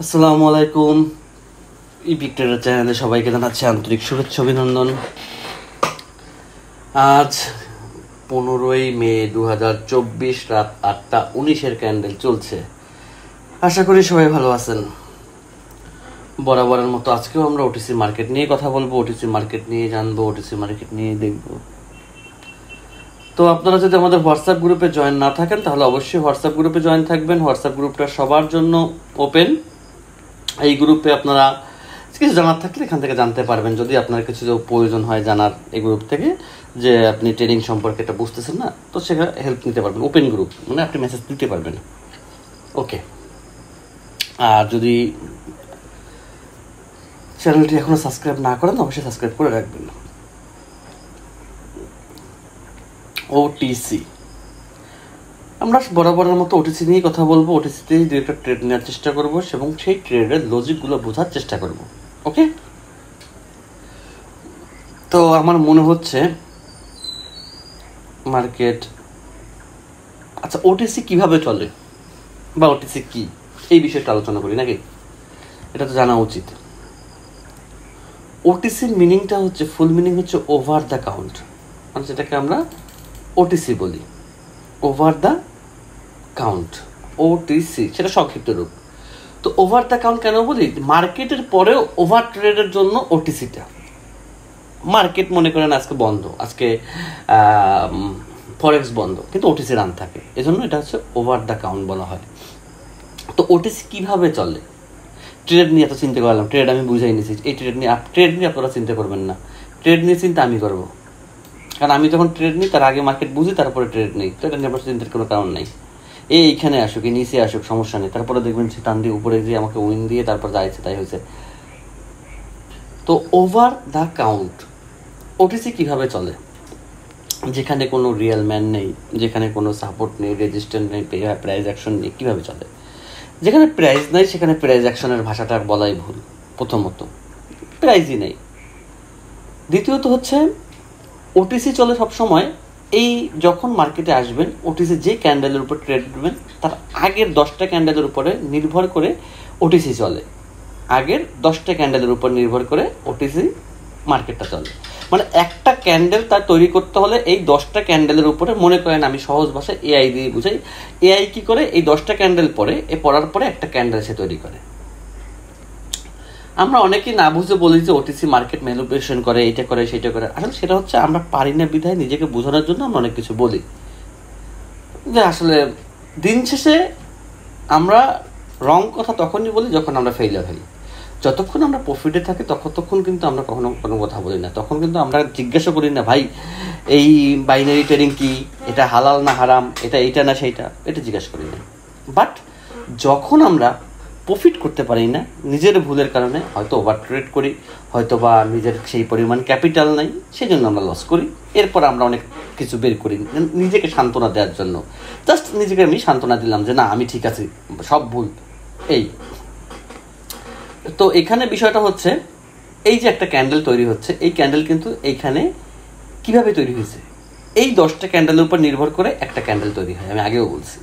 আসসালামু আলাইকুম। Epic tedder চ্যানেলে সবাইকে জানাচ্ছি আন্তরিক শুভেচ্ছা অভিনন্দন। আজ 15ই মে 2024 রাত 8:19 ক্যান্ডেল চলছে। আশা করি সবাই ভালো আছেন। বরাবরের মতো আজকেও আমরা ওটিসি মার্কেট নিয়ে কথা বলবো, ওটিসি মার্কেট নিয়ে জানবো, ওটিসি মার্কেট নিয়ে দেখব। তো আপনারা যদি আমাদের হোয়াটসঅ্যাপ গ্রুপে জয়েন না থাকেন তাহলে অবশ্যই হোয়াটসঅ্যাপ গ্রুপে জয়েন থাকবেন। হোয়াটসঅ্যাপ গ্রুপটা সবার জন্য ওপেন। এই গ্রুপে আপনারা কিছু জানার থাকলে এখান থেকে জানতে পারবেন। যদি আপনার কিছু প্রয়োজন হয় জানার এই গ্রুপ থেকে, যে আপনি ট্রেডিং সম্পর্কে এটা বুঝতেছেন না, তো সেখানে হেল্প নিতে পারবেন। ওপেন গ্রুপ মানে আপনি মেসেজ দিতে পারবেন। ওকে, আর যদি চ্যানেলটি এখনও সাবস্ক্রাইব না করেন অবশ্যই সাবস্ক্রাইব করে রাখবেন। ওটিসি, আমরা বরাবরের মতো ওটিসি নিয়ে কথা বলবো। ওটিসিতেই দু একটা ট্রেড নেওয়ার চেষ্টা করবো এবং সেই ট্রেডের লজিকগুলো বোঝার চেষ্টা করব। ওকে, তো আমার মনে হচ্ছে মার্কেট, আচ্ছা ওটিসি কিভাবে চলে বা ওটিসি কি, এই বিষয়টা আলোচনা করি নাকি? এটা তো জানা উচিত। ওটিসির মিনিংটা হচ্ছে, ফুল মিনিং হচ্ছে ওভার দ্য কাউন্ট, মানে যেটাকে আমরা ওটিসি বলি, ওভার দ্য কাউন্ট, ওটিসি সেটা সংক্ষিপ্ত রূপ। তো ওভার দ্য কাউন্ট কেন বলি? মার্কেটের পরেও ওভার ট্রেডের জন্য ওটিসিটা। মার্কেট মনে করেন আজকে বন্ধ, আজকে ফরেক্স বন্ধ, কিন্তু ওটিসি রান থাকে, এজন্য এটা হচ্ছে ওভার দ্য কাউন্ট বলা হয়। তো ওটিসি কিভাবে চলে? ট্রেড নিয়ে এত চিন্তা করলাম, ট্রেড আমি বুঝাই নিয়েছি। এই ট্রেড নিয়ে আপনারা চিন্তা করবেন না, ট্রেড নিয়ে চিন্তা আমি করবো, কারণ আমি যখন ট্রেড নিই তার আগে মার্কেট বুঝি, তারপরে ট্রেড নিই। তো এটা নিয়ে আপনার চিন্তার কোনো কারণ নেই। এইখানে আসুক, এই নিচে আসুক, সমস্যা নেই। তারপরে দেখবেন সে টান দিয়ে উপরে দিয়ে আমাকে উইন দিয়ে তারপর যাইছে, তাই হয়েছে। তো ওভার দ্য কাউন্ট ওটিসি কিভাবে চলে? যেখানে কোনো রিয়েল ম্যান নেই, যেখানে কোনো সাপোর্ট নেই, রেজিস্ট্যান্ট নেই, প্রাইস অ্যাকশন নেই, কীভাবে চলে? যেখানে প্রাইস নেই সেখানে প্রাইস অ্যাকশনের ভাষাটা বলাই ভুল। প্রথমত প্রাইজই নেই। দ্বিতীয়ত হচ্ছে ওটিসি চলে সবসময় এই যখন মার্কেটে আসবেন, ওটিসি যে ক্যান্ডেলের উপর ট্রেড করবেন তার আগের 10টা ক্যান্ডেলের উপরে নির্ভর করে ওটিসি চলে। আগের 10টা ক্যান্ডেলের উপর নির্ভর করে ওটিসি মার্কেটটা চলে। মানে একটা ক্যান্ডেল তার তৈরি করতে হলে এই 10টা ক্যান্ডেলের উপরে, মনে করেন আমি সহজ ভাষায় এআই দিয়ে বুঝাই, এআই কি করে এই 10টা ক্যান্ডেল পরে পড়ার পরে একটা ক্যান্ডেল সে তৈরি করে। আমরা অনেকেই না বুঝে বলি যে ওটিসি মার্কেট ম্যানিপুলেশন করে, এটা করে সেটা করে। আসলে সেটা হচ্ছে আমরা পারি না বিধায় নিজেকে বোঝানোর জন্য আমরা অনেক কিছু বলি। যে আসলে দিন শেষে আমরা রং কথা তখনই বলি যখন আমরা ফেইলার হই। যতক্ষণ আমরা প্রফিটে থাকি ততক্ষণ কিন্তু আমরা কখনো কোনো কথা বলি না। তখন কিন্তু আমরা জিজ্ঞাসা করি না, ভাই এই বাইনারি ট্রেডিং কি, এটা হালাল না হারাম, এটা এইটা না সেইটা, এটা জিজ্ঞাসা করি না। বাট যখন আমরা প্রফিট করতে পারি না নিজের ভুলের কারণে, হয়তো ওভার ট্রেড করি, হয়তো বা নিজের সেই পরিমাণ ক্যাপিটাল নাই, সেই জন্য আমরা লস করি। এরপর আমরা অনেক কিছু বের করি নিজেকে সান্ত্বনা দেওয়ার জন্য। জাস্ট নিজেকে আমি সান্ত্বনা দিলাম যে না আমি ঠিক আছি, সব ভুল। এই তো এখানে বিষয়টা হচ্ছে, এই যে একটা ক্যান্ডেল তৈরি হচ্ছে, এই ক্যান্ডেল কিন্তু এইখানে কিভাবে তৈরি হয়েছে? এই 10টা ক্যান্ডেলের উপর নির্ভর করে একটা ক্যান্ডেল তৈরি হয়, আমি আগেও বলছি।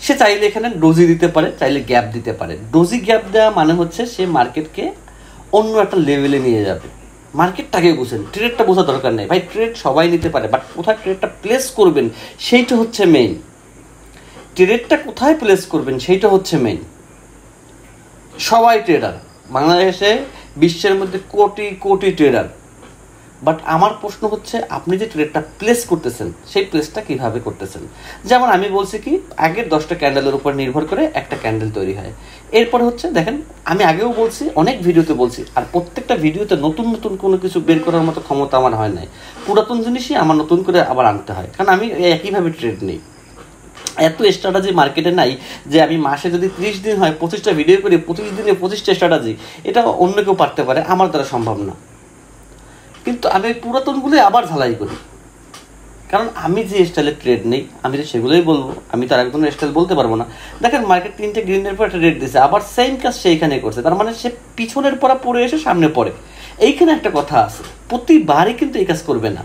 সে চাইলে এখানে ডোজি দিতে পারে, চাইলে গ্যাপ দিতে পারে। ডোজি গ্যাপ দেওয়া মানে হচ্ছে সে মার্কেটকে অন্য একটা লেভেলে নিয়ে যাবে। মার্কেটটাকে বুঝেন, ট্রেডটা বোঝা দরকার নেই ভাই, ট্রেড সবাই নিতে পারে, বাট কোথায় ট্রেডটা প্লেস করবেন সেইটা হচ্ছে মেইন। ট্রেডটা কোথায় প্লেস করবেন সেইটা হচ্ছে মেইন। সবাই ট্রেডার, বাংলাদেশে বিশ্বের মধ্যে কোটি কোটি ট্রেডার, বাট আমার প্রশ্ন হচ্ছে আপনি যে ট্রেডটা প্লেস করতেছেন সেই প্লেসটা কীভাবে করতেছেন? যেমন আমি বলছি কি, আগের 10টা ক্যান্ডেলের উপর নির্ভর করে একটা ক্যান্ডেল তৈরি হয়। এরপরে হচ্ছে দেখেন, আমি আগেও বলছি, অনেক ভিডিওতে বলছি, আর প্রত্যেকটা ভিডিওতে নতুন নতুন কোনো কিছু বের করার মতো ক্ষমতা আমার হয় নাই। পুরাতন জিনিসই আমার নতুন করে আবার আনতে হয়, কারণ আমি একইভাবে ট্রেড নেই। এত স্ট্র্যাটাজি মার্কেটে নাই যে আমি মাসে যদি 30 দিন হয় 25টা ভিডিও করি, 25 দিনে 25টা স্ট্র্যাটাজি। এটা অন্য কেউ পারতে পারে, আমার দ্বারা সম্ভব না। কিন্তু আমি পুরাতনগুলোই আবার ঝালাই করি, কারণ আমি যে স্টাইলে ট্রেড নেই আমি তো সেগুলোই বলবো, আমি তার একজনের স্টাইল বলতে পারবো না। দেখেন মার্কেট 3টে গ্রিনের পর একটা রেড দিয়েছে, আবার সেম কাজ সেইখানে করছে, তার মানে সে পিছনের পরা পড়ে এসে সামনে পড়ে। এইখানে একটা কথা আছে, প্রতিবারই কিন্তু এই কাজ করবে না,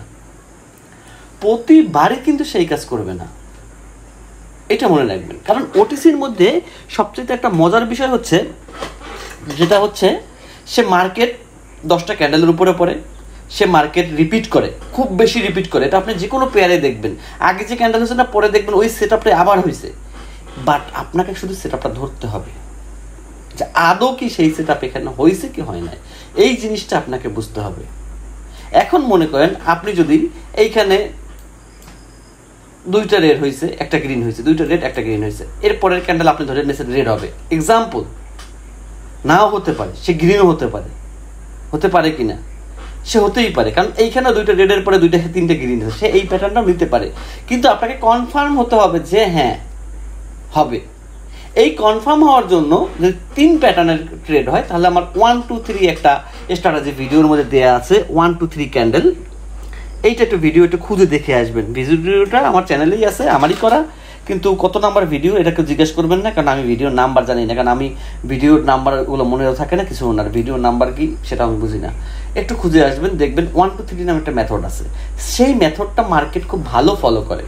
প্রতিবারই কিন্তু সেই কাজ করবে না। এটা মনে রাখবেন। কারণ ওটিসির মধ্যে সবচেয়ে একটা মজার বিষয় হচ্ছে, যেটা হচ্ছে সে মার্কেট 10টা ক্যান্ডেলের উপরে পড়ে, সে মার্কেট রিপিট করে, খুব বেশি রিপিট করে। এটা আপনি যে কোনো পেয়ারে দেখবেন, আগে যে ক্যান্ডেল হয়েছে না, পরে দেখবেন ওই সেট আপটা আবার হয়েছে। বাট আপনাকে শুধু সেট আপটা ধরতে হবে যে আদৌ কি সেই সেট আপ এখানে হয়েছে কি হয় নাই, এই জিনিসটা আপনাকে বুঝতে হবে। এখন মনে করেন আপনি যদি এইখানে 2টা রেড হয়েছে, একটা গ্রিন হয়েছে, 2টা রেড একটা গ্রিন হয়েছে, এরপরের ক্যান্ডেল আপনি ধরে নিয়েছেন রেড হবে, এক্সাম্পল, নাও হতে পারে, সে গ্রিনও হতে পারে কি না, সে হতেই পারে, কারণ এইখানে 2টা রেডের পরে 3টে গ্রিন হয়েছে, সে এই প্যাটার্নটাও নিতে পারে। কিন্তু আপনাকে কনফার্ম হতে হবে যে হ্যাঁ হবে। এই কনফার্ম হওয়ার জন্য যদি 3 প্যাটার্নের ট্রেড হয়, তাহলে আমার 1 2 3 একটা স্ট্র্যাটেজি ভিডিওর মধ্যে দেওয়া আছে, 1 2 3 ক্যান্ডেল। এইটা একটু ভিডিও একটু খুঁজে দেখে আসবেন। ভিডিওটা আমার চ্যানেলেই আছে, আমারই করা, কিন্তু কত নাম্বার ভিডিও এটা কেউ জিজ্ঞেস করবেন না, কারণ আমি ভিডিওর নাম্বার জানি না, কারণ আমি ভিডিওর নাম্বারগুলো মনেও থাকে না, কিছু না, ভিডিওর নাম্বার কি সেটা আমি বুঝি না। একটু খুঁজে আসবেন, দেখবেন 1 2 3 নামে একটা মেথড আছে, সেই মেথডটা মার্কেট খুব ভালো ফলো করে।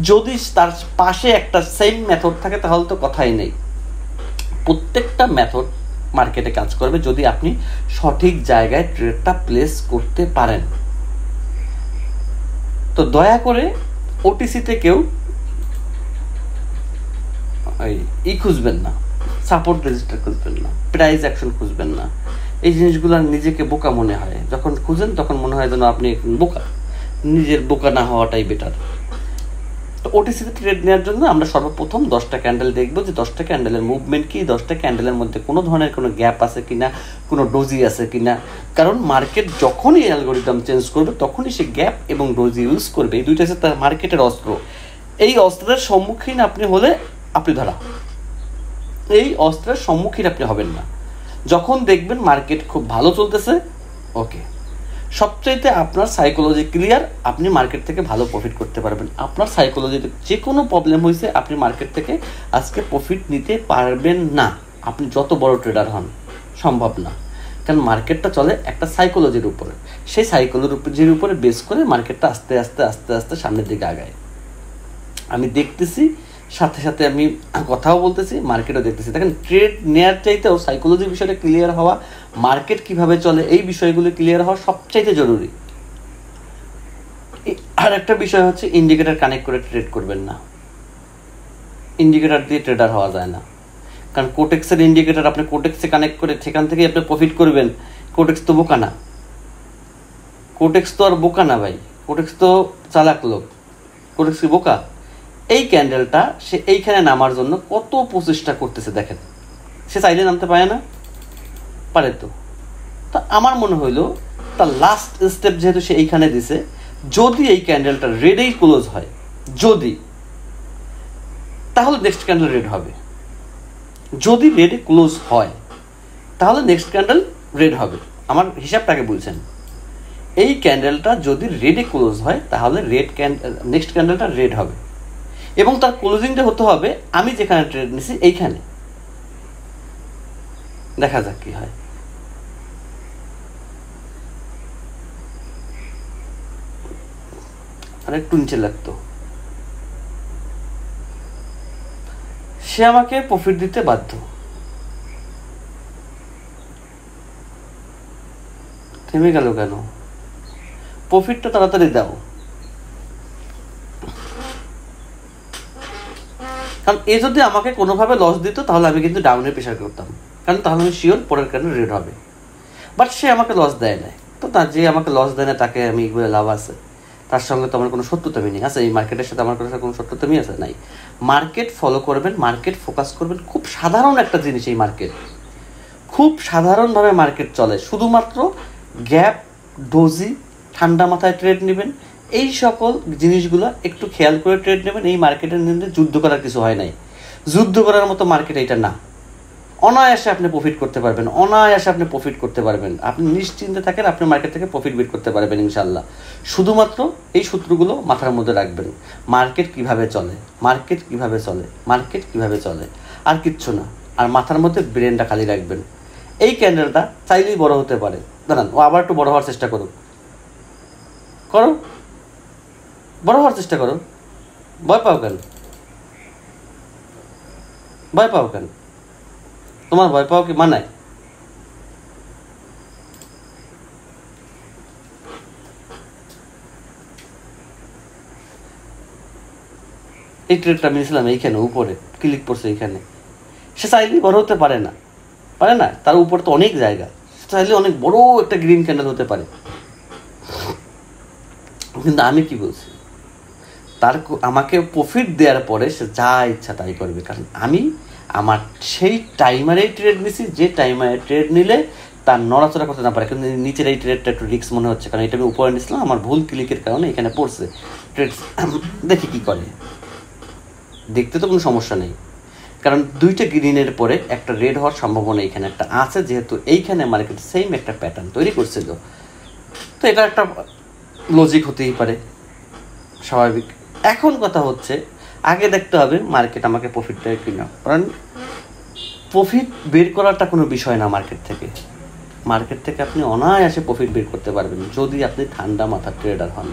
যদি তার পাশে একটা সেম মেথড থাকে তাহলে তো কথাই নেই। প্রত্যেকটা মেথড মার্কেটে কাজ করবে যদি আপনি সঠিক জায়গায় ট্রেডটা প্লেস করতে পারেন। তো দয়া করে ওটিসিতে কেউ খুঁজবেন না, সাপোর্ট রেজিস্টার খুঁজবেন না, প্রাইস অ্যাকশন খুঁজবেন না। এই জিনিসগুলো নিজেকে বোকা মনে হয়, যখন খুঁজেন তখন মনে হয় যেন আপনি বোকা। নিজের বোকা না হওয়াটাই বেটার। তো ওটিসিতে ট্রেড নেওয়ার জন্য আমরা সর্বপ্রথম 10টা ক্যান্ডেল দেখবো, যে 10টা ক্যান্ডেলের মুভমেন্ট কি, 10টা ক্যান্ডেলের মধ্যে কোনো ধরনের কোনো গ্যাপ আছে কিনা, কোনো ডোজি আছে কিনা। কারণ মার্কেট যখনই অ্যালগোরিদম চেঞ্জ করবে তখনই সে গ্যাপ এবং ডোজি ইউজ করবে। এই দুইটা হচ্ছে তার মার্কেটের অস্ত্র। এই অস্ত্রের সম্মুখীন আপনি হলে আপনি ধরা, এই অস্ত্রের সম্মুখীন আপনি হবেন না। যখন দেখবেন মার্কেট খুব ভালো চলতেছে, ওকে, সবচাইতে আপনার সাইকোলজি ক্লিয়ার, আপনি মার্কেট থেকে ভালো প্রফিট করতে পারবেন। আপনার সাইকোলজিতে যে কোনো প্রবলেম হয়েছে, আপনি মার্কেট থেকে আজকে প্রফিট নিতে পারবেন না, আপনি যত বড় ট্রেডার হন, সম্ভব না। কারণ মার্কেটটা চলে একটা সাইকোলজির উপরে, সেই সাইকোলজির উপরে বেস করে মার্কেটটা আস্তে আস্তে আস্তে আস্তে সামনের দিকে আগায়। আমি দেখতেছি, সাথে সাথে আমি কথাও বলতেছি, মার্কেটও দেখতেছি। দেখেন, ট্রেড নেয়ার চাইতেও সাইকোলজির বিষয়টা ক্লিয়ার হওয়া, মার্কেট কিভাবে চলে এই বিষয়গুলো ক্লিয়ার হওয়া সবচাইতে জরুরি। আর একটা বিষয় হচ্ছে, ইন্ডিকেটর কানেক্ট করে ট্রেড করবেন না। ইন্ডিকেটর দিয়ে ট্রেডার হওয়া যায় না, কারণ কোটেক্সের ইন্ডিকেটর আপনি কোটেক্সে কানেক্ট করে সেখান থেকে আপনি প্রফিট করবেন। কোটেক্স তো বোকা না, কোটেক্স তো আর বোকা না ভাই, কোটেক্স তো চালাক লোক। কোটেক্স কি বোকা? এই ক্যান্ডেলটা সে এইখানে নামার জন্য কত প্রচেষ্টা করতেছে দেখেন, সে চাইলে নামতে পারে না, পারে তো। তা আমার মনে হইলো তার লাস্ট স্টেপ যেহেতু সে এইখানে দিছে, যদি এই ক্যান্ডেলটা রেডেই ক্লোজ হয়, যদি, তাহলে নেক্সট ক্যান্ডেল রেড হবে। যদি রেডে ক্লোজ হয় তাহলে নেক্সট ক্যান্ডেল রেড হবে। আমার হিসাবটাকে বলছেন, এই ক্যান্ডেলটা যদি রেডে ক্লোজ হয় তাহলে নেক্সট ক্যান্ডেলটা রেড হবে, এবং তার ক্লোজিংটা হতে হবে আমি যেখানে ট্রেড নিছি এইখানে। দেখা যাক কি হয়। আর একটু নিচে লাগতো, সে আমাকে প্রফিট দিতে বাধ্য। থেমে গেল কেন? প্রফিটটা তাড়াতাড়ি দাও, কারণ এ যদি আমাকে কোনোভাবে লস দিত তাহলে আমি কিন্তু ডাউনে প্রেশার করতাম, কারণ তাহলে আমি শিওর পরের কারণে রেড হবে। বাট সে আমাকে লস দেয় না, তো তার যে আমাকে লস দেয় না তাকে আমি বলে লাভ আছে? তার সঙ্গে তো আমার কোনো শত্রুতামি নেই আছে, এই মার্কেটের সাথে আমার কোনো শত্রুতামি আছে? নাই। মার্কেট ফলো করবেন, মার্কেট ফোকাস করবেন, খুব সাধারণ একটা জিনিস এই মার্কেট, খুব সাধারণভাবে মার্কেট চলে। শুধুমাত্র গ্যাপ, ডোজি, ঠান্ডা মাথায় ট্রেড নেবেন, এই সকল জিনিসগুলো একটু খেয়াল করে ট্রেড নেবেন। এই মার্কেটের মধ্যে যুদ্ধ করার কিছু হয় নাই, যুদ্ধ করার মতো মার্কেট এইটা না। অনায়াসে আপনি প্রফিট করতে পারবেন, অনায়াসে আপনি প্রফিট করতে পারবেন। আপনি নিশ্চিন্তে থাকেন, আপনি মার্কেট থেকে প্রফিট বের করতে পারবেন ইনশাল্লাহ। শুধুমাত্র এই সূত্রগুলো মাথার মধ্যে রাখবেন, মার্কেট কিভাবে চলে, মার্কেট কিভাবে চলে, মার্কেট কিভাবে চলে, আর কিচ্ছু না। আর মাথার মধ্যে ব্রেনটা খালি রাখবেন। এই ক্যান্ডেলটা চাইলেই বড় হতে পারে, দাঁড়ান ও আবার একটু বড় হওয়ার চেষ্টা করো, বড় হওয়ার চেষ্টা করো, ভয় পাও কেন? ভয় পাও কেন? তোমার ভয় পাও কি মানায়? এই ট্রেডটা আমি নিয়েছিলাম এইখানে উপরে, ক্লিক করছে এইখানে। সে চাইলেই বড় হতে পারে না, তার উপরে তো অনেক জায়গা, সে চাইলে অনেক বড় একটা গ্রিন ক্যান্ডেল হতে পারে। কিন্তু আমি কি বলছি, আমাকে প্রফিট দেওয়ার পরে সে যা ইচ্ছা তাই করবে, কারণ আমি আমার সেই টাইমারেই ট্রেড নিছি, যে টাইমারে ট্রেড নিলে তার নড়াচড়া করতে না পারে। কিন্তু নিচের এই ট্রেডটা একটু রিস্ক মনে হচ্ছে, কারণ এটা আমি উপরে নিয়েছিলাম, আমার ভুল ক্লিকের কারণে এখানে পড়ছে ট্রেড। দেখি কি করে, দেখতে তো কোনো সমস্যা নেই, কারণ দুইটা গ্রিনের পরে একটা রেড হওয়ার সম্ভাবনা এখানে একটা আছে, যেহেতু এইখানে মার্কেট সেম একটা প্যাটার্ন তৈরি করছিল, তো এটা একটা লজিক হতেই পারে, স্বাভাবিক। এখন কথা হচ্ছে, আগে দেখতে হবে মার্কেট আমাকে প্রফিট দেয় কিনা, কারণ প্রফিট বের করাটা কোনো বিষয় না। মার্কেট থেকে আপনি অনায়াসে প্রফিট বের করতে পারবেন যদি আপনি ঠান্ডা মাথার ট্রেডার হন,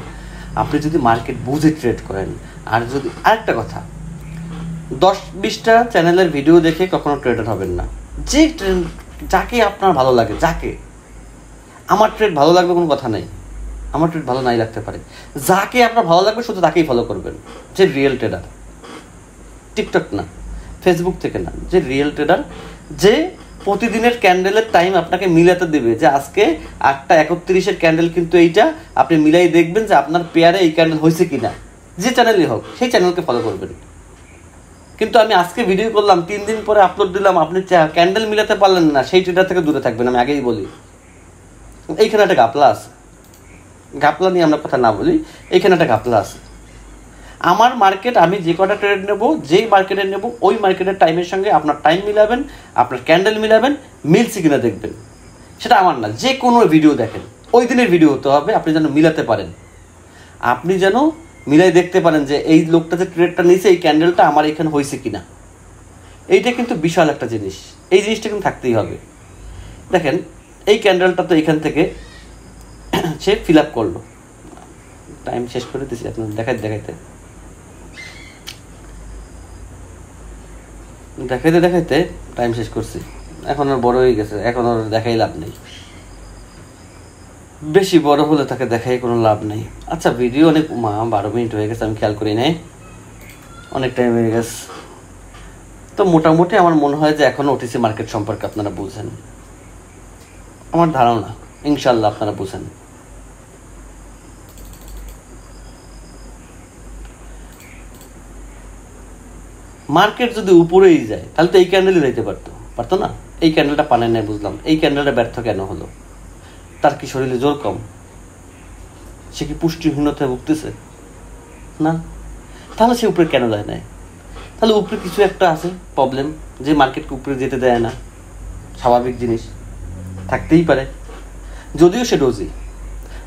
আপনি যদি মার্কেট বুঝে ট্রেড করেন। আর যদি আরেকটা কথা, 10-20টা চ্যানেলের ভিডিও দেখে কখনো ট্রেডার হবেন না। যাকে আপনার ভালো লাগে, আমার ট্রেড ভালো লাগবে কোনো কথা নেই, আমার ট্রেড ভালো নাই লাগতে পারে, যাকে আপনার ভালো লাগবে শুধু তাকেই ফলো করবেন, যে রিয়েল ট্রেডার। টিকটক না, ফেসবুক থেকে না, যে রিয়েল ট্রেডার, যে প্রতিদিনের ক্যান্ডেলের টাইম আপনাকে মিলাতে দেবে, যে আজকে 8:31 ক্যান্ডেল কিন্তু এইটা, আপনি মিলাই দেখবেন যে আপনার পেয়ারে এই ক্যান্ডেল হয়েছে কিনা, যে চ্যানেলই হোক সেই চ্যানেলকে ফলো করবেন। কিন্তু আমি আজকে ভিডিও করলাম, 3 দিন পরে আপলোড দিলাম, আপনি ক্যান্ডেল মিলাতে পারলেন না, সেই ট্রেডার থেকে দূরে থাকবেন, আমি আগেই বলি। এইখানে একটা গাপলা আছে, গাপলা নিয়ে আমরা কথা না বলি, এইখানে একটা গাপলা আছে। আমার মার্কেট, আমি যে কটা ট্রেড নেব, যেই মার্কেটে নেব, ওই মার্কেটের টাইমের সঙ্গে আপনার টাইম মিলাবেন, আপনার ক্যান্ডেল মিলাবেন, মিলছে কিনা দেখবেন। সেটা আমার না, যে কোনো ভিডিও দেখেন, ওই দিনের ভিডিও হতে হবে, আপনি যেন মিলাতে পারেন, আপনি যেন মিলাই দেখতে পারেন যে এই লোকটা যে ট্রেডটা নিয়েছে, এই ক্যান্ডেলটা আমার এখানে হয়েছে কিনা। এইটা কিন্তু বিশাল একটা জিনিস, এই জিনিসটা কিন্তু থাকতেই হবে। দেখেন, এই ক্যান্ডেলটা তো এখান থেকে সে ফিল আপ করলো, টাইম শেষ করে দিয়েছি আপনার দেখাইতে টাইম শেষ করছি। এখন আর বড় হয়ে গেছে, এখন আর দেখাই লাভ নেই, বেশি বড় হলে তাকে দেখাই কোনো লাভ নেই। আচ্ছা, ভিডিও অনেক 12 মিনিট হয়ে গেছে, আমি খেয়াল করি নাই, অনেক টাইম হয়ে গেছে। তো মোটামুটি আমার মনে হয় যে এখনও ওটিসি মার্কেট সম্পর্কে আপনারা বুঝেন, আমার ধারণা ইনশাল্লাহ আপনারা বুঝেন। মার্কেট যদি উপরেই যায় তাহলে তো এই ক্যান্ডেলই যাইতে পারতো না, এই ক্যান্ডেলটা পানে নাই, বুঝলাম। এই ক্যান্ডেলটা ব্যর্থ কেন হলো? তার কি শরীরে জোর কম? সে কি পুষ্টিহীনতায় ভুগতেছে? না, তাহলে সে উপরে কেন যায় না? তাহলে উপরে কিছু একটা আছে প্রবলেম, যে মার্কেটকে উপরে যেতে দেয় না, স্বাভাবিক জিনিস থাকতেই পারে, যদিও সে ডোজি।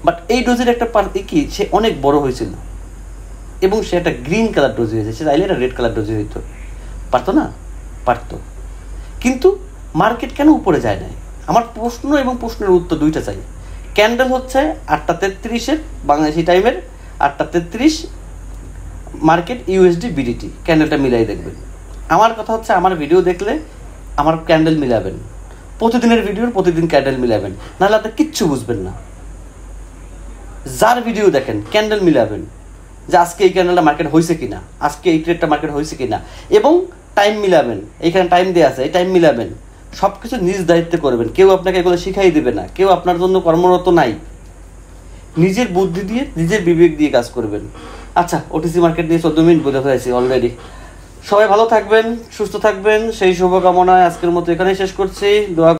বাট এই ডোজের একটা কি, সে অনেক বড় হয়েছিল এবং সে একটা গ্রিন কালার ডোজি হয়েছে, সে চাইলে একটা রেড কালার ডোজি হইতো, পারতো না? পারতো। কিন্তু মার্কেট কেন উপরে যায় না? আমার প্রশ্ন এবং প্রশ্নের উত্তর দুইটা চাই। ক্যান্ডেল হচ্ছে 8:33 বাংলাদেশি টাইমের, 8:33 মার্কেট ইউএসডি বিডিটি, ক্যান্ডেলটা মিলাই দেখবেন। আমার কথা হচ্ছে, আমার ভিডিও দেখলে আমার ক্যান্ডেল মিলাবেন, প্রতিদিনের ভিডিওর প্রতিদিন ক্যান্ডেল মিলাবেন, নাহলে আপনি কিচ্ছু বুঝবেন না। যার ভিডিও দেখেন ক্যান্ডেল মিলাবেন, যে আজকে এই ক্যান্ডেলটা মার্কেট হয়েছে কিনা, আজকে এই ট্রেডটা মার্কেট হয়েছে কিনা, এবং টাইম মিলাবেন, এইখানে টাইম দেওয়া আছে, এই টাইম মিলাবেন। সব কিছু নিজ দায়িত্বে করবেন, কেউ আপনাকে এগুলো শিখাই দেবে না, কেউ আপনার জন্য কর্মরত নাই। নিজের বুদ্ধি দিয়ে, নিজের বিবেক দিয়ে কাজ করবেন। আচ্ছা, ওটিসি মার্কেট নিয়ে 14 মিনিট বোঝা হয়েছে অলরেডি। সবাই ভালো থাকবেন, সুস্থ থাকবেন, সেই শুভকামনায় আজকের মতো এখানেই শেষ করছি। দোয়া